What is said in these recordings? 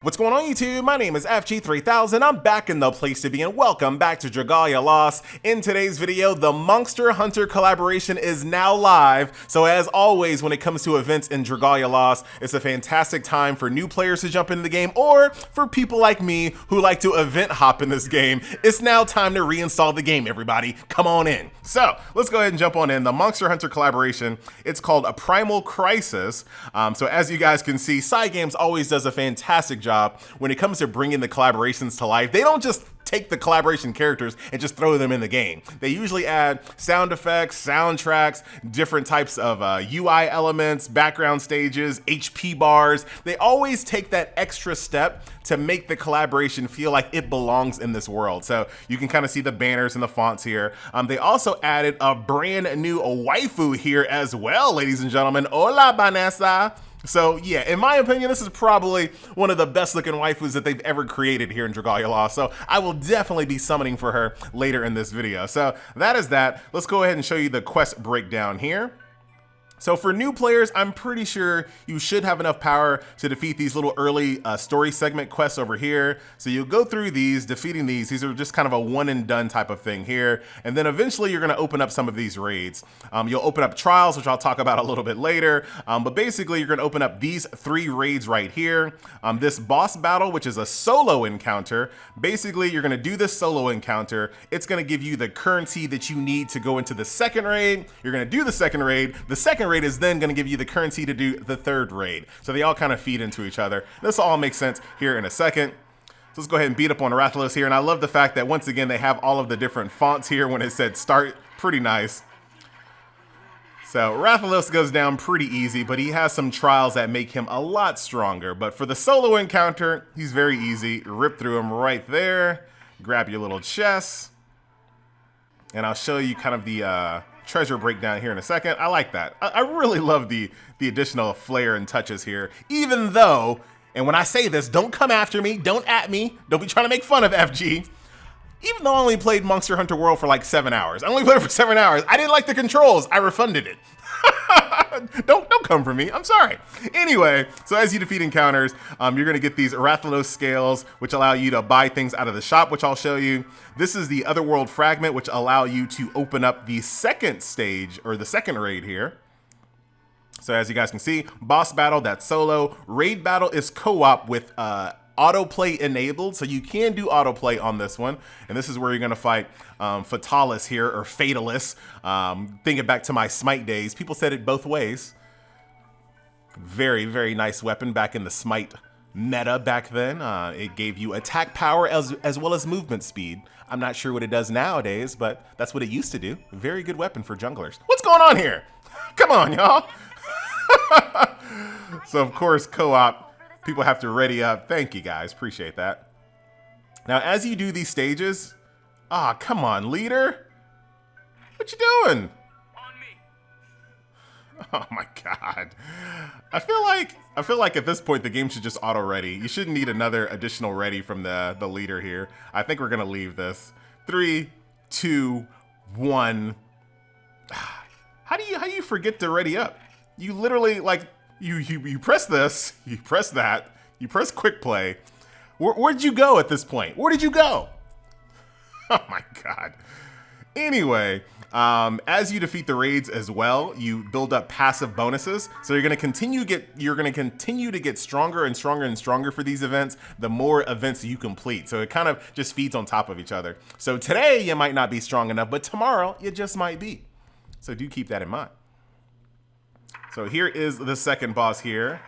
What's going on YouTube? My name is FG3000. I'm back in the place to be and welcome back to Dragalia Lost. In today's video, the Monster Hunter collaboration is now live. So as always, when it comes to events in Dragalia Lost, it's a fantastic time for new players to jump into the game or for people like me who like to event hop in this game. It's now time to reinstall the game, everybody. Come on in. So let's go ahead and jump on in. The Monster Hunter collaboration, it's called a Primal Crisis. So as you guys can see, Cygames always does a fantastic job when it comes to bringing the collaborations to life. They don't just take the collaboration characters and just throw them in the game. They usually add sound effects, soundtracks, different types of UI elements, background stages, HP bars. They always take that extra step to make the collaboration feel like it belongs in this world. So you can kind of see the banners and the fonts here. They also added a brand new waifu here as well, ladies and gentlemen. Hola, Vanessa. So yeah, in my opinion, this is probably one of the best looking waifus that they've ever created here in Dragalia Lost. So I will definitely be summoning for her later in this video. So that is that. Let's go ahead and show you the quest breakdown here. So for new players, I'm pretty sure you should have enough power to defeat these little early story segment quests over here. So you'll go through these, defeating these. These are just kind of a one and done type of thing here. And then eventually you're gonna open up some of these raids. You'll open up trials, which I'll talk about a little bit later. But basically you're gonna open up these 3 raids right here. This boss battle, which is a solo encounter. Basically you're gonna do this solo encounter. It's gonna give you the currency that you need to go into the second raid. You're gonna do the second raid. The second raid is then going to give you the currency to do the third raid. So they all kind of feed into each other. This all makes sense here in a second. So let's go ahead and beat up on Rathalos here. And I love the fact that once again, they have all of the different fonts here when it said start. Pretty nice. So Rathalos goes down pretty easy, but he has some trials that make him a lot stronger. But for the solo encounter, he's very easy. Rip through him right there. Grab your little chest. And I'll show you kind of the treasure breakdown here in a second. I like that. I really love the additional flair and touches here, even though, and when I say this, don't come after me, don't at me, don't be trying to make fun of FG. Even though I only played Monster Hunter World for like 7 hours, I only played it for 7 hours. I didn't like the controls. I refunded it. Don't come for me. I'm sorry. Anyway, so as you defeat encounters, you're going to get these Rathalos scales, which allow you to buy things out of the shop, which I'll show you. This is the Otherworld fragment, which allow you to open up the second stage or the second raid here. So as you guys can see, boss battle, that's solo. Raid battle is co-op with autoplay enabled, so you can do autoplay on this one. And this is where you're gonna fight Fatalis here, or Fatalis. Thinking back to my Smite days, people said it both ways. Very, very nice weapon back in the Smite meta back then. It gave you attack power as well as movement speed. I'm not sure what it does nowadays, but that's what it used to do. Very good weapon for junglers. What's going on here? Come on, y'all. So of course, co-op, people have to ready up. Thank you guys, appreciate that. Now, as you do these stages, come on, leader. What you doing? On me. Oh my God. I feel like at this point, the game should just auto ready. You shouldn't need another additional ready from the leader here. I think we're gonna leave this. 3, 2, 1. How do you forget to ready up? You literally like, you press this, you press that, you press quick play. Where'd you go at this point? Where did you go? Oh my God. Anyway, as you defeat the raids as well, you build up passive bonuses. So you're gonna continue to get stronger and stronger and stronger for these events, the more events you complete. So it kind of just feeds on top of each other. So today you might not be strong enough, but tomorrow you just might be. So do keep that in mind. So here is the second boss here.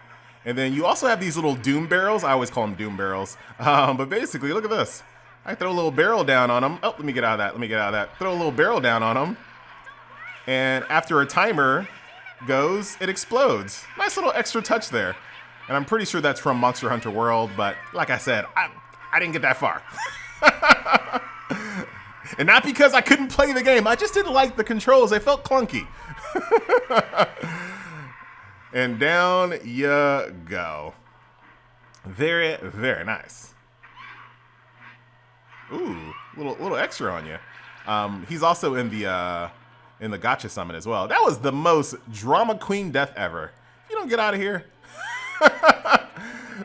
And then you also have these little doom barrels. I always call them doom barrels. But basically, look at this. I throw a little barrel down on them. Oh, let me get out of that. Let me get out of that. Throw a little barrel down on them. And after a timer goes, it explodes. Nice little extra touch there. And I'm pretty sure that's from Monster Hunter World. But like I said, I didn't get that far. And not because I couldn't play the game. I just didn't like the controls. They felt clunky. And down you go. Very, very nice. Ooh, little extra on you. He's also in the gotcha summon as well. That was the most drama queen death ever. If you don't get out of here.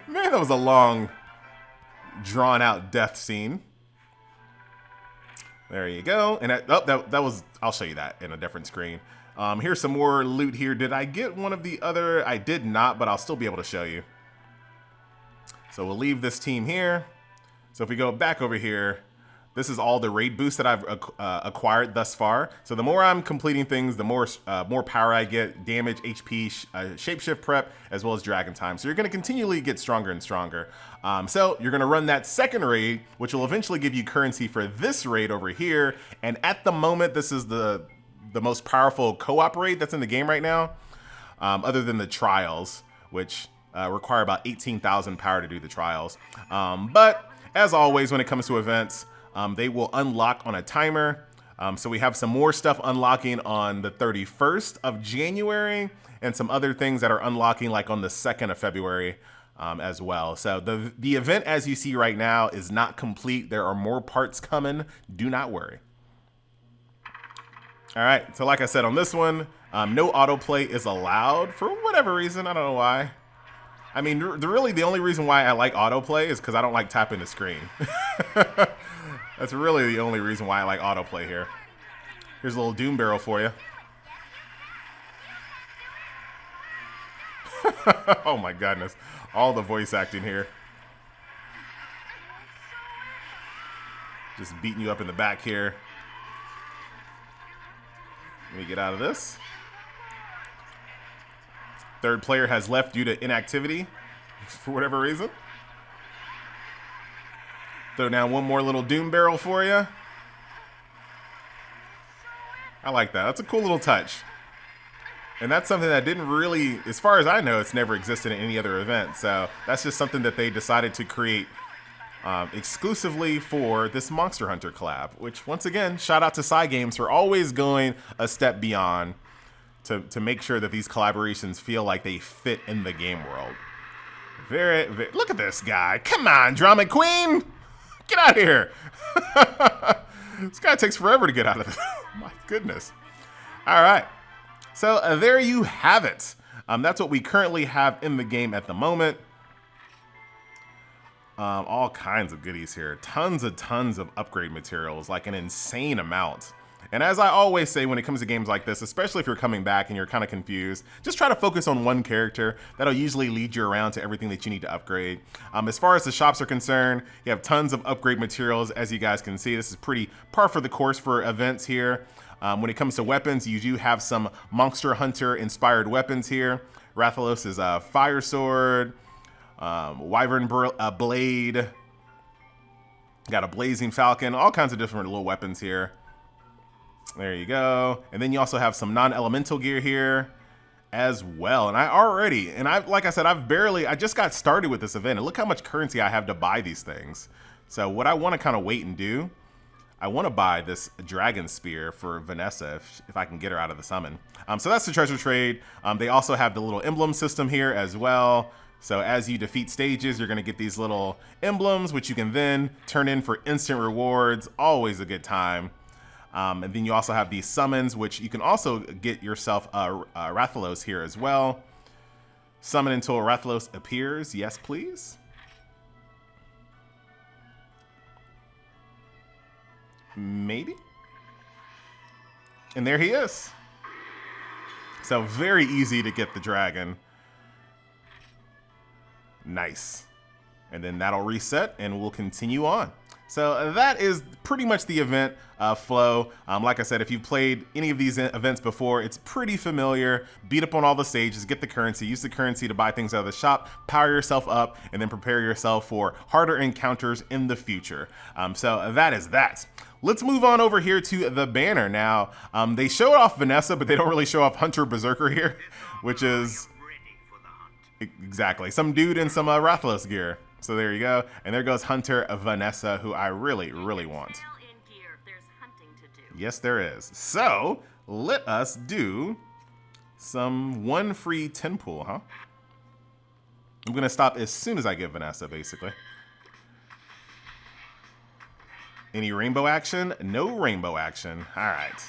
Man, that was a long drawn out death scene. There you go. And that was, I'll show you that in a different screen. Here's some more loot here. Did I get one of the other? I did not, but I'll still be able to show you. So we'll leave this team here. So if we go back over here, this is all the raid boosts that I've acquired thus far. So the more I'm completing things, the more power I get, damage, HP, shapeshift prep, as well as dragon time. So you're going to continually get stronger and stronger. So you're going to run that second raid, which will eventually give you currency for this raid over here. And at the moment, this is the most powerful co-op raid that's in the game right now, other than the trials, which require about 18,000 power to do the trials. But as always, when it comes to events, they will unlock on a timer. So we have some more stuff unlocking on the 31st of January and some other things that are unlocking like on the 2nd of February as well. So the event, as you see right now, is not complete. There are more parts coming. Do not worry. All right. So like I said, on this one, no autoplay is allowed for whatever reason. I don't know why. I mean, really the only reason why I like autoplay is because I don't like tapping the screen. That's really the only reason why I like autoplay here. Here's a little doom barrel for you. Oh my goodness. All the voice acting here. Just beating you up in the back here. Let me get out of this. Third player has left due to inactivity for whatever reason. Throw down one more little doom barrel for you. I like that. That's a cool little touch. And that's something that didn't really, as far as I know, it's never existed in any other event. So that's just something that they decided to create exclusively for this Monster Hunter collab, which once again, shout out to Cygames for always going a step beyond to make sure that these collaborations feel like they fit in the game world. Very, look at this guy. Come on, Drama Queen. Get out of here. This guy takes forever to get out of this. My goodness. All right. So there you have it. That's what we currently have in the game at the moment. All kinds of goodies here. Tons of upgrade materials, like an insane amount. And as I always say when it comes to games like this, especially if you're coming back and you're kind of confused, just try to focus on one character. That'll usually lead you around to everything that you need to upgrade. As far as the shops are concerned, you have tons of upgrade materials. As you guys can see, this is pretty par for the course for events here. When it comes to weapons, you do have some Monster Hunter inspired weapons here. Rathalos is a fire sword, wyvern blade, got a blazing falcon, all kinds of different little weapons here. There you go. And then you also have some non-elemental gear here as well. And like I said, I just got started with this event, and look how much currency I have to buy these things. So what I want to kind of wait and do, I want to buy this dragon spear for Vanessa if I can get her out of the summon. So that's the treasure trade. They also have the little emblem system here as well. So as you defeat stages, you're going to get these little emblems, which you can then turn in for instant rewards. Always a good time. And then you also have these summons, which you can also get yourself Rathalos here as well. Summon until Rathalos appears. Yes, please. Maybe. And there he is. So very easy to get the dragon. Nice. And then that'll reset and we'll continue on. So that is pretty much the event flow. Like I said, if you've played any of these events before, it's pretty familiar. Beat up on all the stages, get the currency, use the currency to buy things out of the shop, power yourself up, and then prepare yourself for harder encounters in the future. So that is that. Let's move on over here to the banner. Now, they showed off Vanessa, but they don't really show off Hunter Berserker here, which is exactly some dude in some Rathalos gear. So there you go. And there goes Hunter Vanessa, who I really, really want. Yes, there is. So let us do some one free 10 pool, huh? I'm going to stop as soon as I get Vanessa, basically. Any rainbow action? No rainbow action. All right.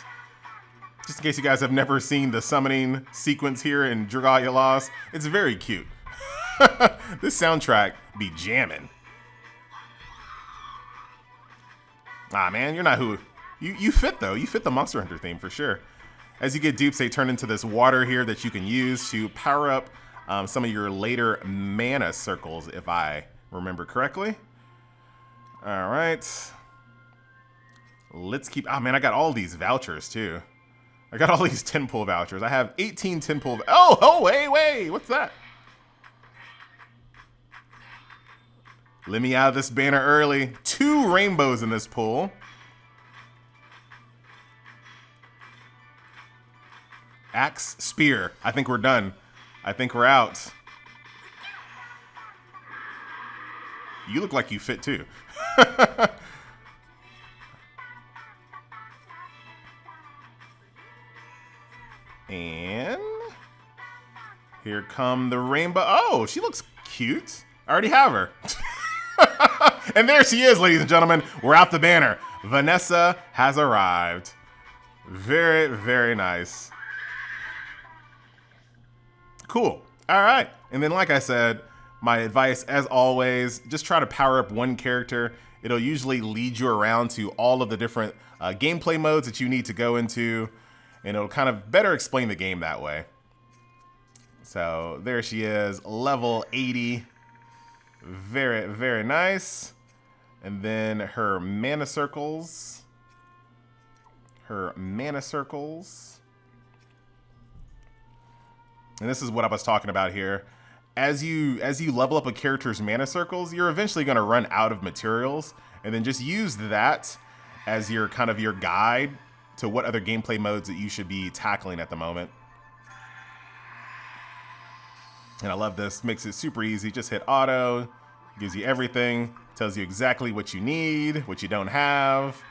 Just in case you guys have never seen the summoning sequence here in Dragalia Lost, it's very cute. This soundtrack be jamming. Ah, man, you're not who... You fit, though. You fit the Monster Hunter theme, for sure. As you get dupes, they turn into this water here that you can use to power up some of your later mana circles, if I remember correctly. All right. Let's keep... Oh, man, I got all these vouchers, too. I got all these 10-pull vouchers. I have 18 10-pull... Oh, wait. What's that? Let me out of this banner early. 2 rainbows in this pool. Axe, spear. I think we're done. I think we're out. You look like you fit too. And here come the rainbow. Oh, she looks cute. I already have her. And there she is, ladies and gentlemen. We're out the banner. Vanessa has arrived. Very, very nice. Cool. All right. And then, like I said, my advice, as always, just try to power up one character. It'll usually lead you around to all of the different gameplay modes that you need to go into, and it'll kind of better explain the game that way. So there she is, level 80. Very, very nice. And then her mana circles. And this is what I was talking about here. As you level up a character's mana circles, you're eventually going to run out of materials, and then just use that as your kind of your guide to what other gameplay modes that you should be tackling at the moment. And I love this. Makes it super easy. Just hit auto. Gives you everything. Tells you exactly what you need, what you don't have.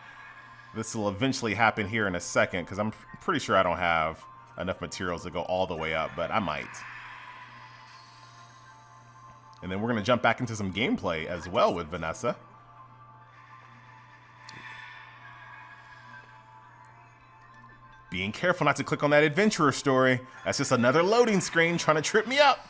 This will eventually happen here in a second, because I'm pretty sure I don't have enough materials to go all the way up, but I might. And then we're going to jump back into some gameplay as well with Vanessa. Being careful not to click on that adventurer story. That's just another loading screen trying to trip me up.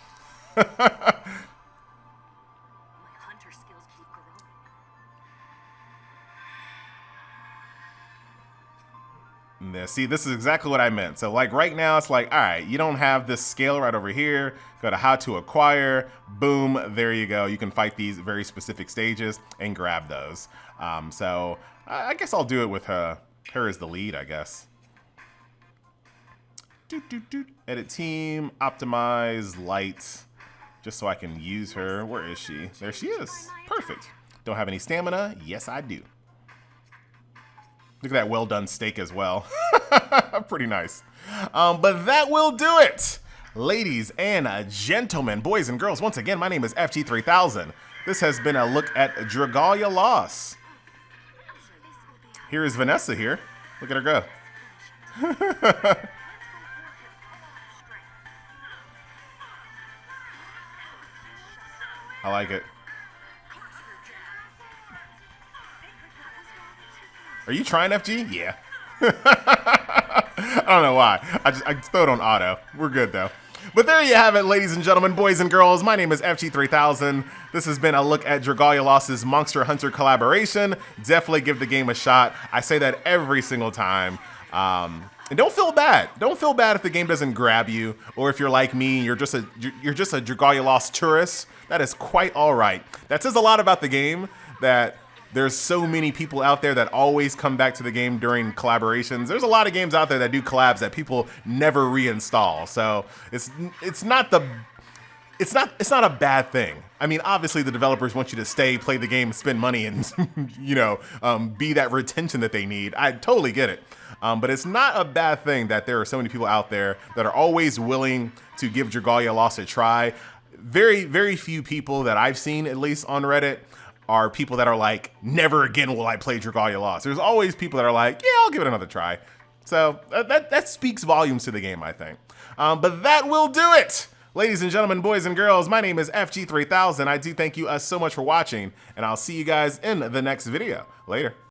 See, this is exactly what I meant. So like right now, it's like, all right, you don't have this scale right over here. Go to how to acquire. Boom, there you go. You can fight these very specific stages and grab those. So I guess I'll do it with her as the lead, I guess. Edit team, optimize light, just so I can use her. Where is she? There she is. Perfect. Don't have any stamina? Yes, I do. Look at that well done steak as well. Pretty nice. But that will do it. Ladies and gentlemen, boys and girls, once again, my name is FG3000. This has been a look at Dragalia Lost. Here is Vanessa here. Look at her go. I like it. Are you trying FG? Yeah. I don't know why. I just throw it on auto. We're good though. But there you have it, ladies and gentlemen, boys and girls. My name is FG3000. This has been a look at Dragalia Lost's Monster Hunter collaboration. Definitely give the game a shot. I say that every single time. And don't feel bad. Don't feel bad if the game doesn't grab you, or if you're like me, you're just a Dragalia Lost tourist. That is quite all right. That says a lot about the game, that there's so many people out there that always come back to the game during collaborations. There's a lot of games out there that do collabs that people never reinstall. So it's not a bad thing. I mean, obviously the developers want you to stay, play the game, spend money, and be that retention that they need. I totally get it. But it's not a bad thing that there are so many people out there that are always willing to give Dragalia Lost a try. Very, very few people that I've seen, at least on Reddit, are people that are like, never again will I play Dragalia Lost. There's always people that are like, yeah, I'll give it another try. So that speaks volumes to the game, I think. But that will do it. Ladies and gentlemen, boys and girls, my name is FG3000. I do thank you so much for watching, and I'll see you guys in the next video. Later.